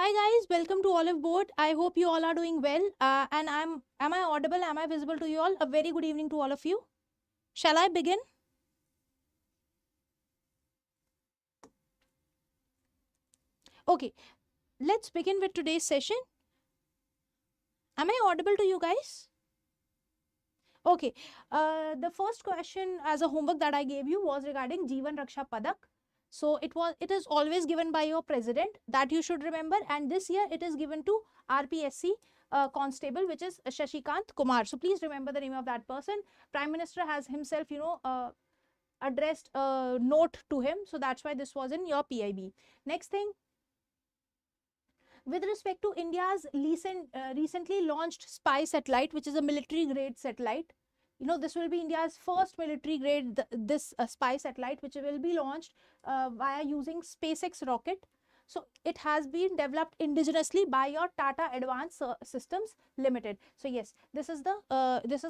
Hi guys, welcome to Oliveboard. I hope you all are doing well. And am I audible? Am I visible to you all? A very good evening to all of you. Shall I begin? Okay, let's begin with today's session. Am I audible to you guys? Okay, the first question as a homework that I gave you was regarding Jeevan Raksha Padak. So it is always given by your president, that you should remember, and this year it is given to RPSC constable, which is Shashikant Kumar. So please remember the name of that person. Prime Minister has himself, addressed a note to him. So that's why this was in your PIB. Next thing, with respect to India's recently launched spy satellite, which is a military grade satellite. This will be India's first military grade, this spy satellite, which will be launched via using SpaceX rocket. So it has been developed indigenously by your Tata Advanced Systems Limited. So yes, this is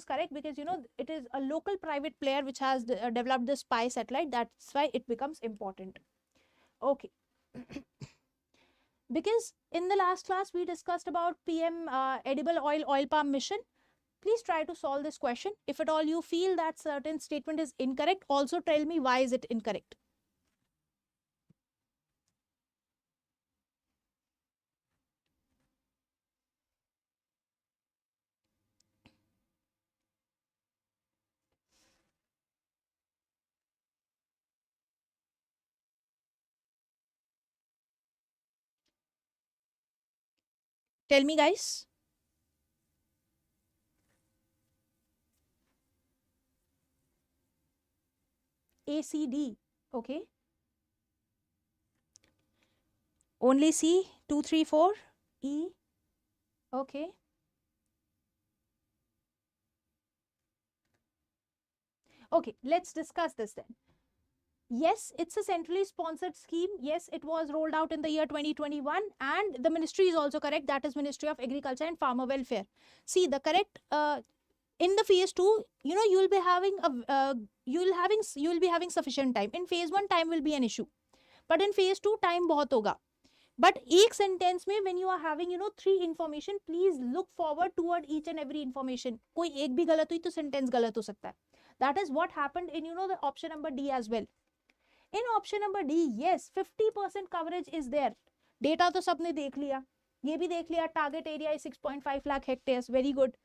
correct, because it is a local private player which has developed the spy satellite. That's why it becomes important. Okay. Because in the last class we discussed about PM edible oil palm mission. Please try to solve this question. If at all you feel that certain statement is incorrect, also tell me why is it incorrect. Tell me, guys. ACD. Okay. Only C, 2, 3, 4. E. Okay. Okay, let's discuss this then. Yes, it's a centrally sponsored scheme. Yes, it was rolled out in the year 2021, and the ministry is also correct. That is Ministry of Agriculture and Farmer Welfare. See, the correct in the phase 2, you will be having you will be having sufficient time. In phase 1, time will be an issue, but in phase 2, time बहुत होगा. But एक sentence में when you are having 3 information, please look forward toward each and every information. कोई एक भी गलत हुई तो sentence गलत हो सकता है. That is what happened in the option number D as well. In option number D, yes, 50% coverage is there. Data तो सबने देख लिया, ये भी देख लिया. Target area is 6.5 lakh hectares. Very good.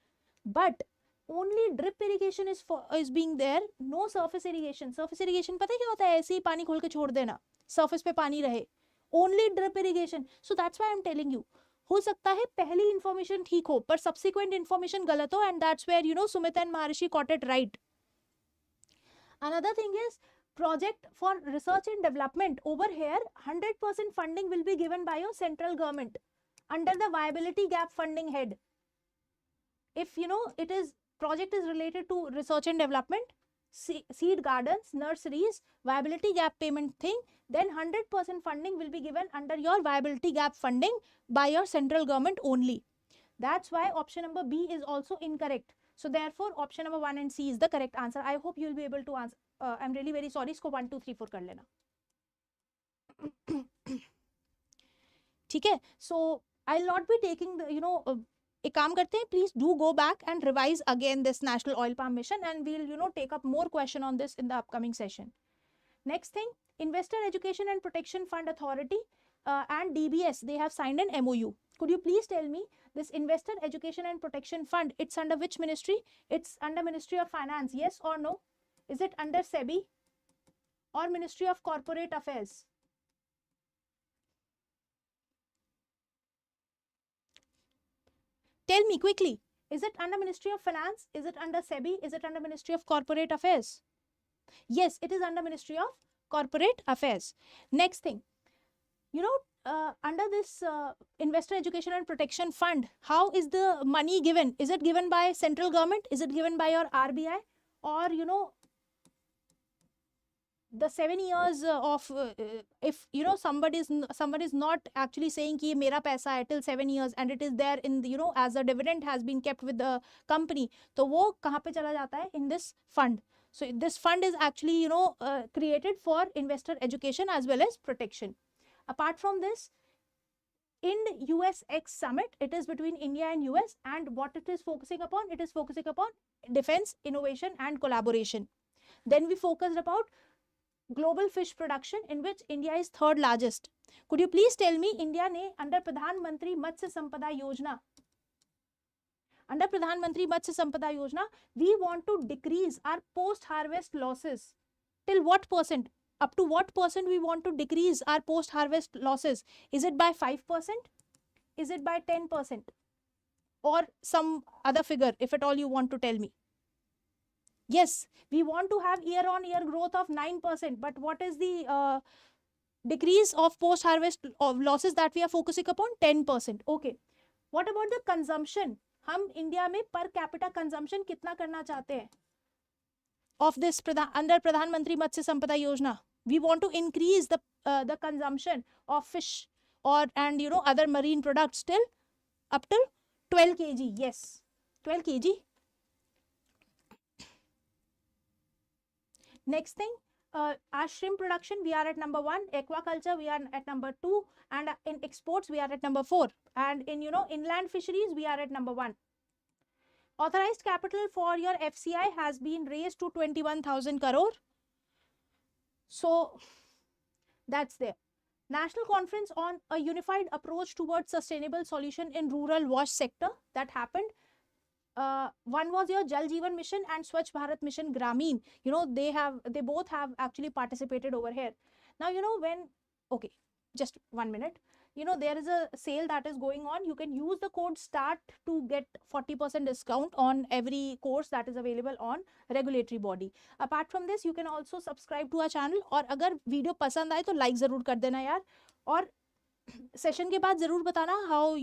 But only drip irrigation is being there. No surface irrigation. Surface irrigation पता है क्या होता है? ऐसे ही पानी खोल के छोड़ देना, surface पे पानी रहे. Only drip irrigation. So that's why I'm telling you. हो सकता है पहली information ठीक हो, पर subsequent information गलत हो, and that's where Sumit and Maharishi got it right. Another thing is, project for research and development. Over here, 100% funding will be given by your central government under the viability gap funding head. If project is related to research and development, seed gardens, nurseries, viability gap payment thing, then 100% funding will be given under your viability gap funding by your central government only. That's why option number B is also incorrect. So therefore option number 1 and C is the correct answer. I hope you will be able to answer. I'm really very sorry. इसको 1 2 3 4 कर लेना. ठीक है. So I'll not be taking the एक काम करते हैं, please do go back and revise again this National Oil Palm Mission, and we'll take up more question on this in the upcoming session. Next thing, Investor Education and Protection Fund Authority and DBS, they have signed an MOU. Could you please tell me, this Investor Education and Protection Fund, it's under which ministry? It's under Ministry of Finance, yes or no? Is it under SEBI or Ministry of Corporate Affairs? Tell me quickly. Is it under Ministry of Finance? Is it under SEBI? Is it under Ministry of Corporate Affairs? Yes, it is under Ministry of Corporate Affairs. Next thing, under this Investor Education and Protection Fund, how is the money given? Is it given by central government? Is it given by your RBI? Or the 7 years of if somebody is not actually saying कि ये मेरा पैसा है till 7 years, and it is there in the, as a dividend has been kept with the company, तो वो कहाँ पे चला जाता है? In this fund. So this fund is actually created for investor education as well as protection. Apart from this, Ind-USX summit. It is between India and US, and what it is focusing upon? It is focusing upon defense, innovation and collaboration. Then we focused about global fish production, in which India is third largest. Could you please tell me, India ने under प्रधानमंत्री मत्स्य संपदा योजना, under प्रधानमंत्री मत्स्य संपदा योजना, we want to decrease our post harvest losses till what percent? Up to what percent we want to decrease our post harvest losses? Is it by 5%? Is it by 10%? Or some other figure, if at all you want to tell me? Yes, we want to have year on year growth of 9%, but what is the decrease of post harvest losses that we are focusing upon? 10%. Okay. What about the consumption? हम India में per capita consumption कितना करना चाहते हैं of this under प्रधानमंत्री मत्स्य संपदा योजना? We want to increase the consumption of fish and other marine products till up to 12 kg. Yes, 12 kg. Next thing, our shrimp production, we are at number 1. Aquaculture, we are at number 2. And in exports, we are at number 4. And in inland fisheries, we are at number 1. Authorized capital for your FCI has been raised to 21,000 crore. So that's there. National Conference on a Unified Approach towards Sustainable Solution in Rural Wash Sector, that happened. One was your Jal Jeevan Mission and Swachh Bharat Mission Gramin. They both have actually participated over here. Now, okay, just 1 minute. There is a sale that is going on. You can use the code START to get 40% discount on every course that is available on regulatory body. Apart from this, you can also subscribe to our channel. और अगर video पसंद आए तो like जरूर कर देना यार. और सेशन के बाद जरूर बताना how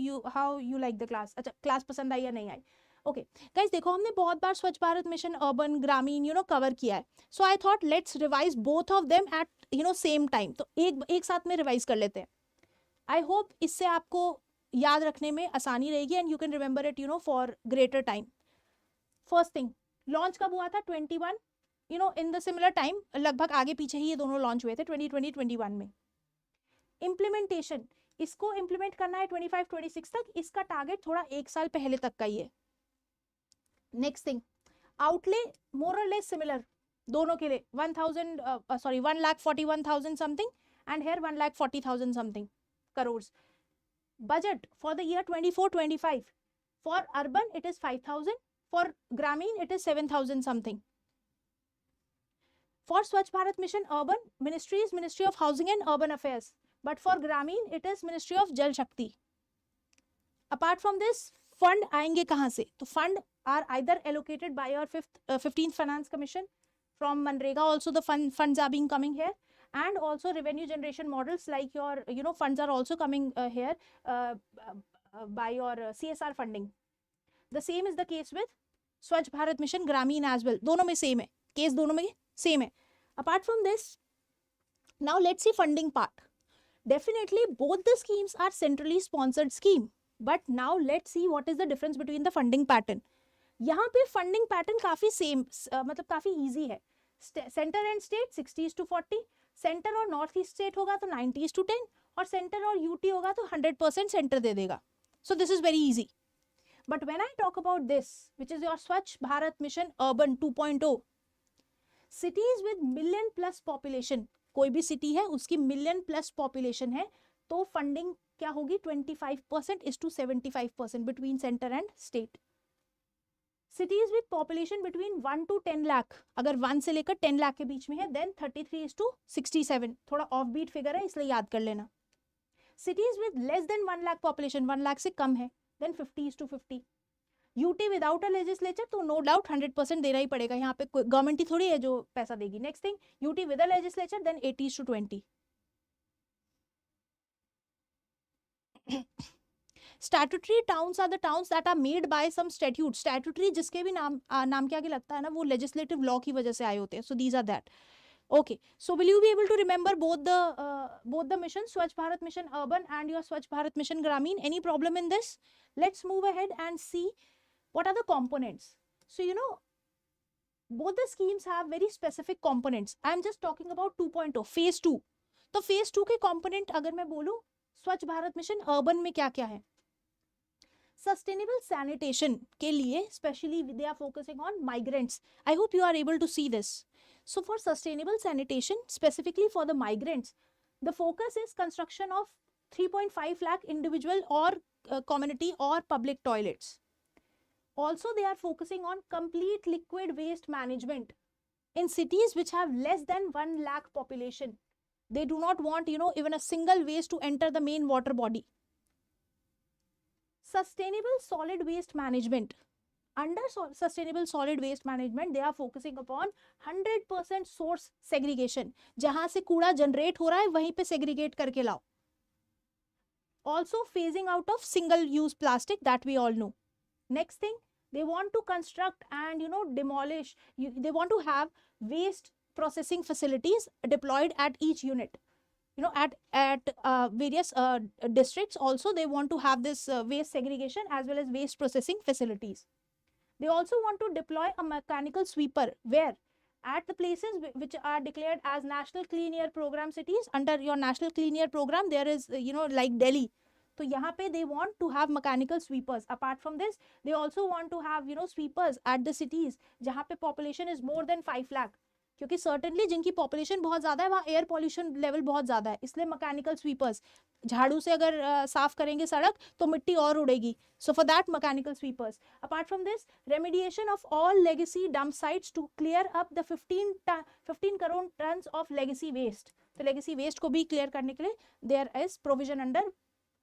you like the class. अच्छा, क्लास पसंद आई या नहीं आई. ओके गाइस, देखो हमने बहुत बार Swachh Bharat mission, urban, Grameen cover किया है. So I thought let's revise both of them at same time. तो एक साथ में रिवाइज कर लेते हैं. आई होप इससे आपको याद रखने में आसानी रहेगी and you can remember it for greater time. First thing, launch कब हुआ था? 21 इन द सिमिलर टाइम, लगभग आगे पीछे ही ये दोनों लॉन्च हुए थे 2020-21 में. इम्प्लीमेंटेशन, इसको इम्प्लीमेंट करना है 25-26 तक. इसका टारगेट थोड़ा 1 साल पहले तक का ही है. नेक्स्ट थिंग, आउटले मोर और लेस सिमिलर दोनों के लिए. 1,41,000 something and here 1,40,000 something crores. Budget for the year 24-25. For urban, it is 5,000. For Gramin, it is 7,000 something. For Swachh Bharat Mission Urban, Ministry is Ministry of Housing and Urban Affairs. But for Gramin, it is Ministry of Jal Shakti. Apart from this, fund आएंगे कहाँ से? तो fund are either allocated by your 15th Finance Commission. From Manrega also the funds are being coming here. And also revenue generation models like your funds are also coming here by your CSR funding. The same is the case with Swachh Bharat Mission Gramin as well. दोनों में same है. Case दोनों में same है. Apart from this, now let's see funding part. Definitely both the schemes are centrally sponsored scheme. But now let's see what is the difference between the funding pattern. यहाँ पे funding pattern काफी same, मतलब काफी easy है. Center and state 60:40. Centre और north east state होगा तो 90:10 और सेंटर और यूटी होगा तो 100% सेंटर दे देगा. So this is very easy. But when I talk about this which is your Swachh Bharat mission urban 2.0, cities with million plus population, कोई भी सिटी है उसकी मिलियन प्लस पॉपुलेशन है तो फंडिंग क्या होगी? 25% is to 75% between centre and state. Cities with population between 1 to 10 lakh, अगर 1 से लेकर 10 लाख के बीच में है देन 33:67. थोड़ा ऑफ बीट फिगर है इसलिए याद कर लेना. Cities with less than 1 lakh population, 1 lakh से कम है then 50:50. UT without a legislature तो नो डाउट 100% देना ही पड़ेगा. यहाँ पे गवर्नमेंट ही थोड़ी है जो पैसा देगी. Next thing, UT with a legislature then 80:20. Statutory towns are the towns that are made by some statute. Statutory जिसके भी नाम के आगे लगता है ना वो लेजिस्लेटिव लॉ की वजह से आए होते हैं. So these are that. Okay, so will you be able to remember both the missions, Swachh Bharat Mission Urban and your Swachh Bharat Mission Gramin? Any problem in this? Let's move ahead and see what are the components. So both the schemes have very specific components. I am just talking about 2.0 phase 2. तो phase 2 के component अगर मैं बोलूँ, स्वच्छ Bharat mission urban में क्या क्या है? सस्टेनेबल सैनिटेशन के लिए specially they are focusing on migrants. I hope you are able to see this. So for sustainable sanitation, specifically for the migrants, the focus is construction of 3.5 lakh individual or community or public toilets. Also, they are focusing on complete liquid waste management in cities which have less than 1 lakh population. They do not want, even a single waste to enter the main water body. Sustainable solid waste management. Under sustainable solid waste management, they are focusing upon 100% source segregation. जहां से कूड़ा generate हो रहा है वहीं पे segregate करके लाओ. Also phasing out of single use plastic, that we all know. Next thing, they want to construct and demolish. They want to have waste processing facilities deployed at each unit. At various districts also they want to have this waste segregation as well as waste processing facilities. They also want to deploy a mechanical sweeper where at the places which are declared as National Clean Air Program cities, under your National Clean Air Program, there is, like Delhi. So, यहाँ पे they want to have mechanical sweepers. Apart from this, they also want to have, sweepers at the cities जहाँ पे population is more than 5 lakh. क्योंकि certainly जिनकी population बहुत ज़्यादा है वहाँ air pollution level बहुत ज़्यादा है, इसलिए mechanical sweepers. झाड़ू से अगर साफ करेंगे सड़क तो मिट्टी और उड़ेगी. So for that, mechanical sweepers. Apart from this, remediation of all legacy dump sites to clear up the 15 crore tons of legacy waste. तो legacy waste को भी clear करने के लिए there is provision under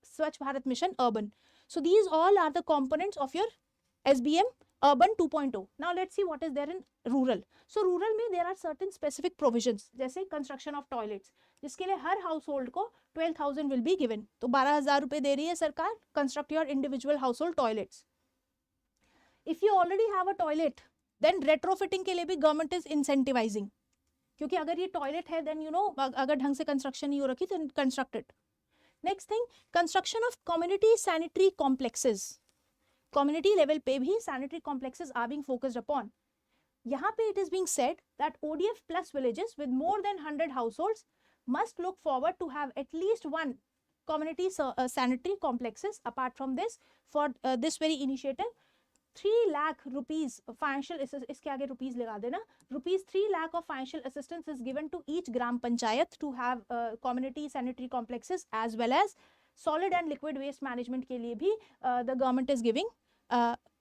Swachh Bharat Mission Urban. So these all are the components of your SBM Urban 2.0. Now let's see what is there in rural. So rural में there are certain specific provisions, जैसे construction of toilets, जिसके लिए हर household को 12,000 will be given. तो 12,000 रुपए दे रही है सरकार. Construct your individual household toilets. If you already have a toilet, then retrofitting के लिए भी government is incentivizing. क्योंकि अगर ये toilet है, then अगर ढंग से construction नहीं हो रखी, then construct it. Next thing, construction of community sanitary complexes. Community level पे भी sanitary complexes are being focused upon. यहाँ पे it is being said that ODF plus villages with more than 100 households must look forward to have at least one community sanitary complexes. Apart from this, for this very initiative, 3 lakh rupees financial इसके आगे rupees लगा देना, rupees 3 lakh of financial assistance is given to each gram panchayat to have community sanitary complexes, as well as solid and liquid waste management के लिए भी the government is giving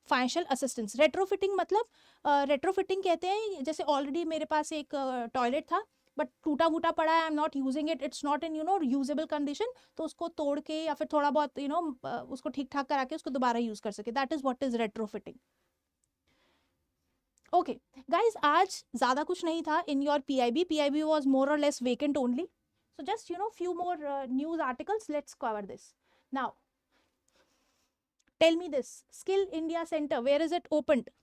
financial assistance. Retrofitting मतलब retrofitting कहते हैं जैसे already मेरे पास एक toilet था बट टूटा फूटा पड़ा है, I am not using it, it's not in usable condition, तो उसको तोड़ के या फिर थोड़ा बहुत उसको ठीक ठाक करा के उसको दोबारा यूज कर सके. That is what is retrofitting. Okay guys, आज ज्यादा कुछ नहीं था in your PIB was more और less vacant only. So just few more news articles. Let's cover this now. Tell me this, Skill India Center, where is it opened?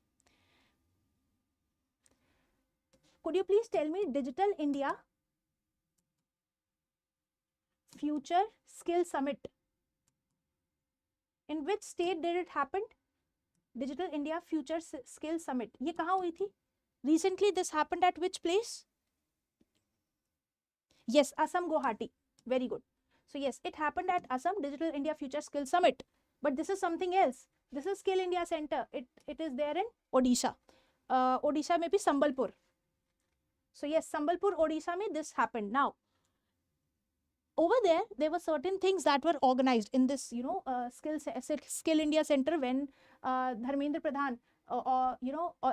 Could you please tell me Digital India Future Skill Summit? In which state did it happen? Digital India Future Skill Summit. ये कहाँ हुई थी? Recently this happened at which place? Yes, Assam, Guwahati. Very good. So yes, it happened at Assam Digital India Future Skill Summit. But this is something else. This is Skill India Center. It is there in Odisha. Odisha में भी Sambalpur. So yes, Sambalpur, Odisha mein this happened. Now, over there were certain things that were organized in this, Skill India Center when Dharmendra Pradhan,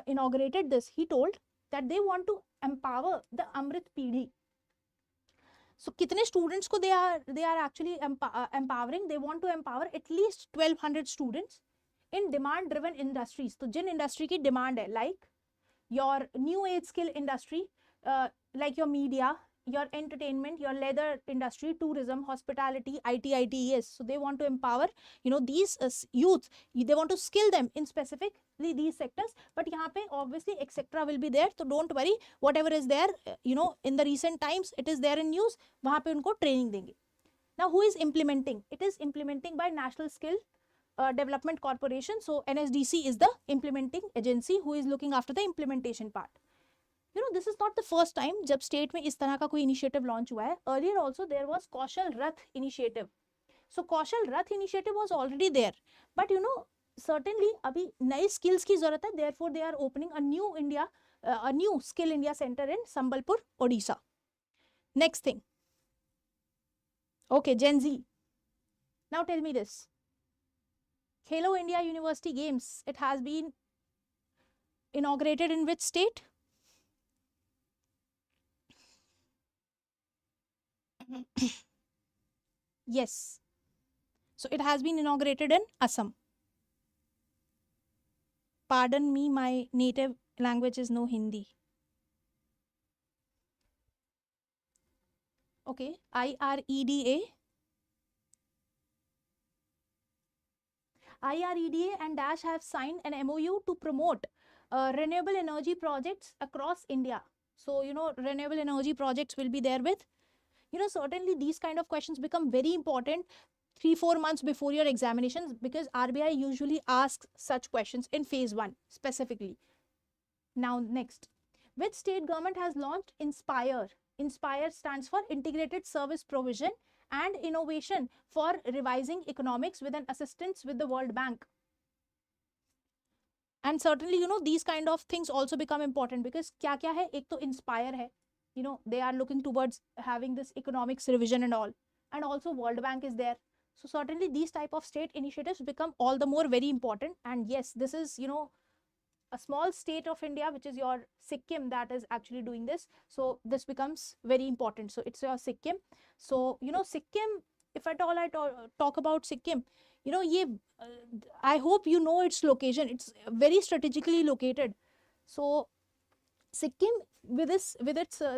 inaugurated this. He told that they want to empower the Amrit Peedhi. So, कितने students को they are actually empowering? They want to empower at least 1,200 students in demand-driven industries. तो जिन industry की demand है, like your new age skill industry, like your media, your entertainment, your leather industry, tourism, hospitality, IT, ITES. So they want to empower, these youth. They want to skill them in specifically these sectors. But यहाँ पे obviously etc. will be there. So don't worry. Whatever is there, in the recent times, it is there in news. वहाँ पे उनको training देंगे. Now who is implementing? It is implementing by National Skill Development Corporation. So NSDC is the implementing agency who is looking after the implementation part. This is not the first time जब state में इस तरह का कोई initiative launch हुआ है. Earlier also there was Kaushal Rath initiative. So Kaushal Rath initiative was already there, but you know, certainly अभी नई skills की जरूरत है, therefore they are opening a new a new Skill India Center in Sambalpur, Odisha. Next thing. Okay, Gen Z. Now tell me this. Khelo India University Games, it has been inaugurated in which state? Yes. So it has been inaugurated in Assam. Pardon me, my native language is no Hindi. Okay, IREDA. IREDA and Dash have signed an MOU to promote renewable energy projects across India. So, you know, renewable energy projects will be there with, you know, certainly these kind of questions become very important 3-4 months before your examinations, because RBI usually asks such questions in phase 1 specifically. Now, next, which state government has launched Inspire? Inspire stands for Integrated Service Provision and Innovation for Revising Economics with an assistance with the World Bank. And certainly, you know, these kind of things also become important, because kya kya hai? Ek to Inspire hai, you know, they are looking towards having this economics revision and all, and also World Bank is there. So certainly these type of state initiatives become all the more very important. And yes, this is, you know, a small state of India, which is your Sikkim, that is actually doing this. So this becomes very important. So it's your Sikkim. So, you know, Sikkim, if at all I talk about Sikkim, you know, I hope you know its location. It's very strategically located. So Sikkim, with its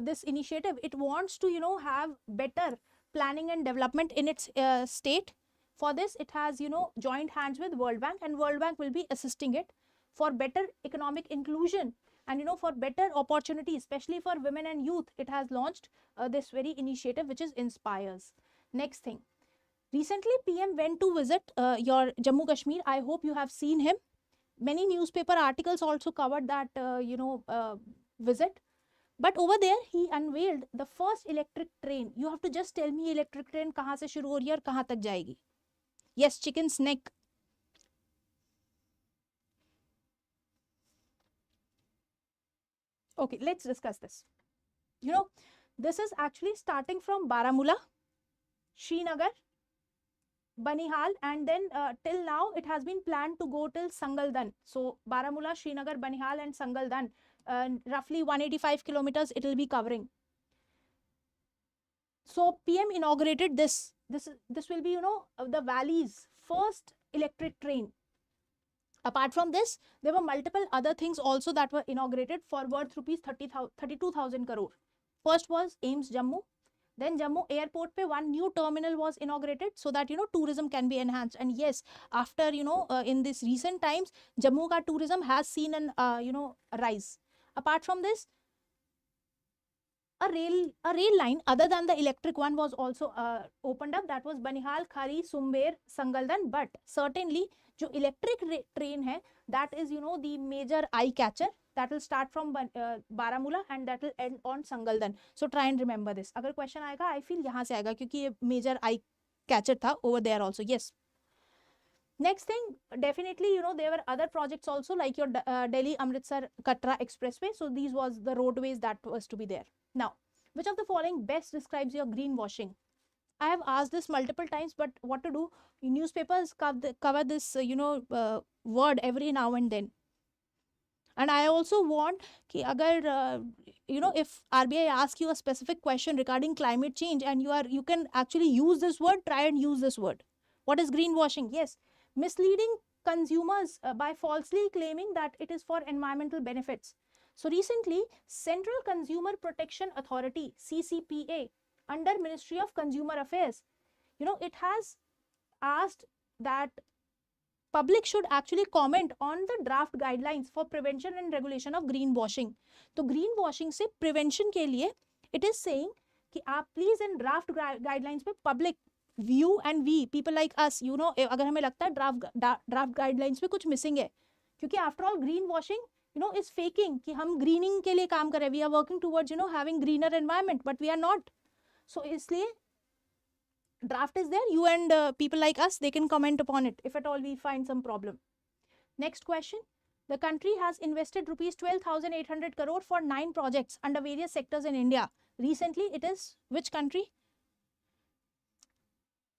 this initiative, it wants to, you know, have better planning and development in its state. For this, it has, you know, joined hands with World Bank, and World Bank will be assisting it for better economic inclusion and, you know, for better opportunity, especially for women and youth. It has launched this very initiative, which is Inspires. Next thing, recently PM went to visit your Jammu Kashmir. I hope you have seen him. Many newspaper articles also covered that visit. But over there, he unveiled the first electric train. You have to just tell me electric train kahan se shuru ho rahi hai aur kahan tak jayegi. Yes, chicken's neck. Okay, let's discuss this. You know, this is actually starting from Baramulla, Srinagar, Banihal, and then till now it has been planned to go till Sangaldan. So Baramulla, Srinagar, Banihal and Sangaldan, roughly 185 kilometers it will be covering. So PM inaugurated this. This will be, you know, the valley's first electric train. Apart from this, there were multiple other things also that were inaugurated for worth rupees 32,000 crore. First was AIIMS Jammu. Then Jammu airport pe one new terminal was inaugurated, so that, you know, tourism can be enhanced. And yes, after, you know, in this recent times, Jammu ka tourism has seen an you know, rise. Apart from this, a rail line other than the electric one was also opened up. That was Banihal, Khari, Sumber, Sangaldan. But certainly, jo electric train hai, that is, you know, the major eye catcher. That will start from Baramulla and that will end on Sangaldan. So try and remember this. Agar question aayega, I feel yahan se aayega, kyunki ye major eye catcher tha over there also. Yes. Next thing, definitely, you know, there were other projects also, like your Delhi Amritsar Katra Expressway. So these was the roadways that was to be there. Now, which of the following best describes your greenwashing? I have asked this multiple times, but what to do? Newspapers cover this, you know, word every now and then. And I also want ki agar, you know, if RBI asks you a specific question regarding climate change and you can actually use this word, try and use this word. What is greenwashing? Yes, misleading consumers by falsely claiming that it is for environmental benefits. So recently, Central Consumer Protection Authority, CCPA, under Ministry of Consumer Affairs, you know, it has asked that public should actually comment on the draft guidelines for prevention and regulation of greenwashing. So greenwashing se prevention ke liye, it is saying कि आप please in draft guidelines पे public view and we people like us, you know, अगर हमें लगता है draft guidelines पे कुछ missing है, क्योंकि after all greenwashing, you know, is faking कि हम greening के लिए काम कर रहे हैं, we are working towards, you know, having greener environment, but we are not. So इसलिए draft is there. You and people like us, they can comment upon it if at all we find some problem. Next question. The country has invested rupees 12,800 crore for 9 projects under various sectors in India. Recently, it is which country?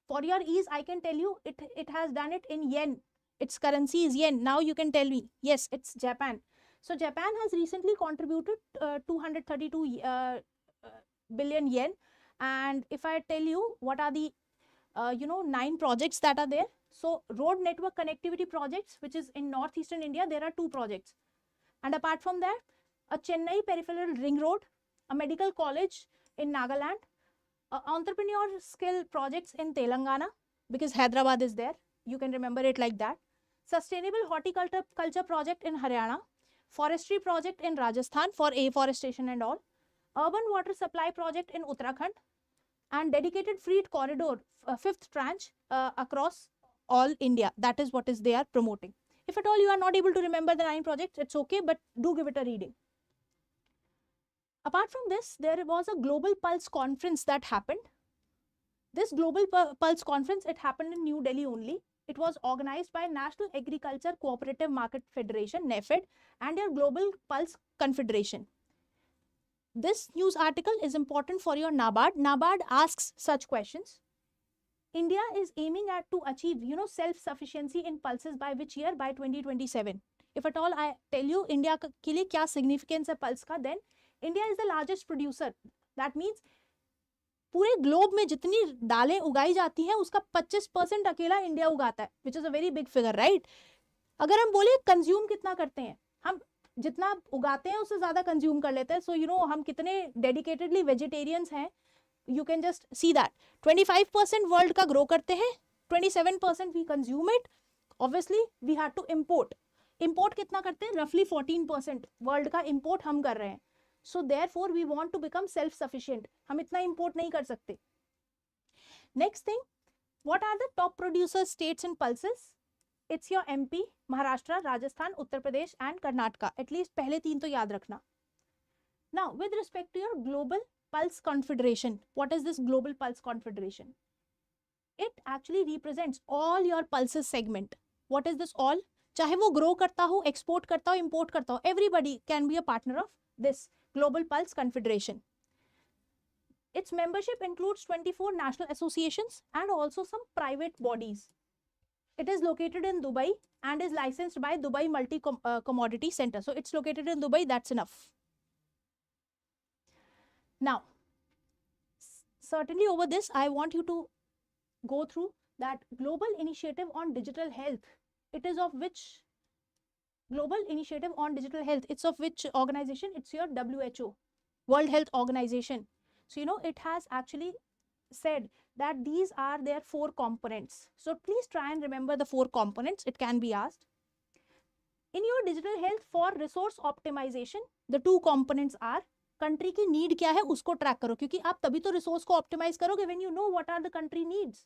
For your ease, I can tell you it has done it in yen. Its currency is yen. Now you can tell me. Yes, it's Japan. So Japan has recently contributed 232 billion yen. And if I tell you what are the 9 projects that are there. So road network connectivity projects, which is in northeastern India, there are 2 projects. And apart from that, a Chennai peripheral ring road, a medical college in Nagaland, entrepreneur skill projects in Telangana, because Hyderabad is there. You can remember it like that. Sustainable horticulture project in Haryana, forestry project in Rajasthan for afforestation and all, urban water supply project in Uttarakhand, and dedicated freight corridor, 5th tranche across all India. That is what is they are promoting. If at all you are not able to remember the 9 projects, it's okay, but do give it a reading. Apart from this, there was a Global Pulse conference that happened. This Global Pulse conference, it happened in New Delhi only. It was organized by National Agriculture Cooperative Market Federation, NAFED, and your Global Pulse Confederation. This news article is important for your Nabard. Nabard asks such questions. India is aiming at to achieve, self-sufficiency in pulses by which year? By 2027. If at all I tell you India के लिए क्या significance है pulse का, then India is the largest producer. That means पूरे globe में जितनी दालें उगाई जाती हैं उसका 25% अकेला इंडिया उगाता है, which is a very big figure, right? अगर हम बोले कंज्यूम कितना करते हैं, हम जितना उगाते हैं उससे ज्यादा कंज्यूम कर लेते हैं. सो हम कितने डेडिकेटेडली वेजिटेरियंस हैं, you can just see that 25% world का ग्रो करते हैं, 27% we consume it. Obviously we had to import कितना करते हैं, roughly 14% वर्ल्ड का import हम कर रहे हैं. So therefore we want to become self sufficient. हम इतना import नहीं कर सकते. Next thing, what are the top producer states in pulses? It's your MP, Maharashtra, Rajasthan, Uttar Pradesh and Karnataka. At least पहले 3 तो याद रखना. Now with respect to your Global Pulse Confederation, what is this Global Pulse Confederation? It actually represents all your pulses segment. What is this all? चाहे वो grow करता हो, export करता हो, import करता हो, everybody can be a partner of this Global Pulse Confederation. Its membership includes 24 national associations and also some private bodies. It is located in Dubai and is licensed by Dubai Multi Commodity Center. So it's located in Dubai, that's enough. Now, certainly over this, I want you to go through that Global Initiative on Digital Health. It is of which Global Initiative on Digital Health? It's of which organization? It's your WHO, World Health Organization. So, it has actually said that these are their 4 components. So, please try and remember the 4 components. It can be asked. In your digital health for resource optimization, the 2 components are country की need क्या है उसको track करो, क्योंकि आप तभी तो resource को optimize करोगे when you know what are the country needs.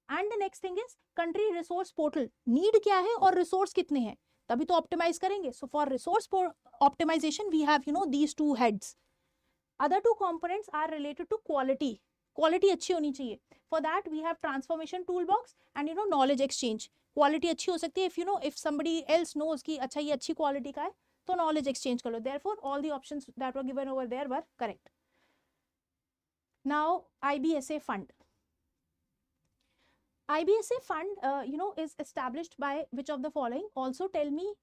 And the next thing is country resource portal. Need क्या है और resource कितने हैं, तभी तो optimize करेंगे. So for resource optimization, we have these 2 heads. Other 2 components are related to quality. Quality अच्छी होनी चाहिए. For that we have transformation toolbox and knowledge exchange. Quality अच्छी हो सकती है if somebody else knows कि अच्छा ये अच्छी quality का है तो knowledge exchange कर लो. Therefore all the options that were given over there were correct. Now IBSA fund. IBSA fund is established by which of the following? Also tell me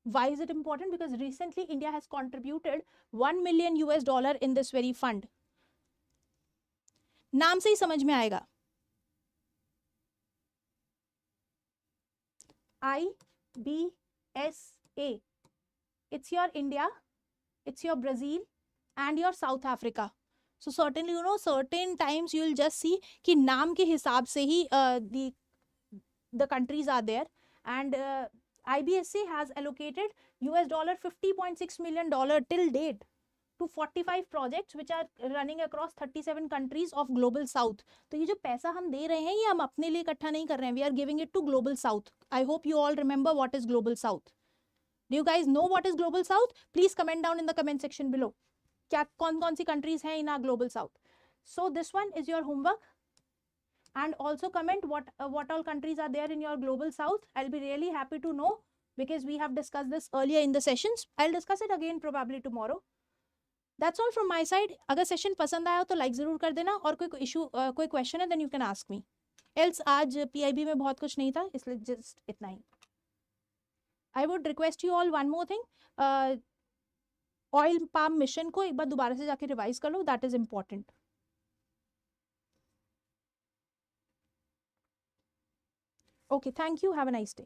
why is it important? Because recently India has contributed $1 million in this very fund. नाम से ही समझ में आएगा. IBSA. It's your India, it's your Brazil and your South Africa. So certainly certain times you will just see कि नाम के हिसाब से ही the countries are there, and IBSA has allocated $50.6 million till date to 45 projects which are running across 37 countries of Global South. तो ये जो पैसा हम दे रहे हैं ये हम अपने लिए इकट्ठा नहीं कर रहे हैं. We are giving it to Global South. I hope you all remember what is Global South. Do you guys know what is Global South? Please comment down in the comment section below. क्या कौन कौन सी countries हैं in our Global South? So this one is your homework. and also comment what all countries are there in your global south. I'll be really happy to know because we have discussed this earlier in the sessions. I'll discuss it again probably tomorrow. That's all from my side. अगर session पसंद आया तो like जरूर कर देना, और कोई issue कोई क्वेश्चन है then you can ask me. Else आज PIB में बहुत कुछ नहीं था, इसलिए जस्ट इतना ही. I would request you all one more thing, oil palm mission को एक बार दोबारा से जाके रिवाइज कर लो, that is important. Okay, thank you. Have a nice day.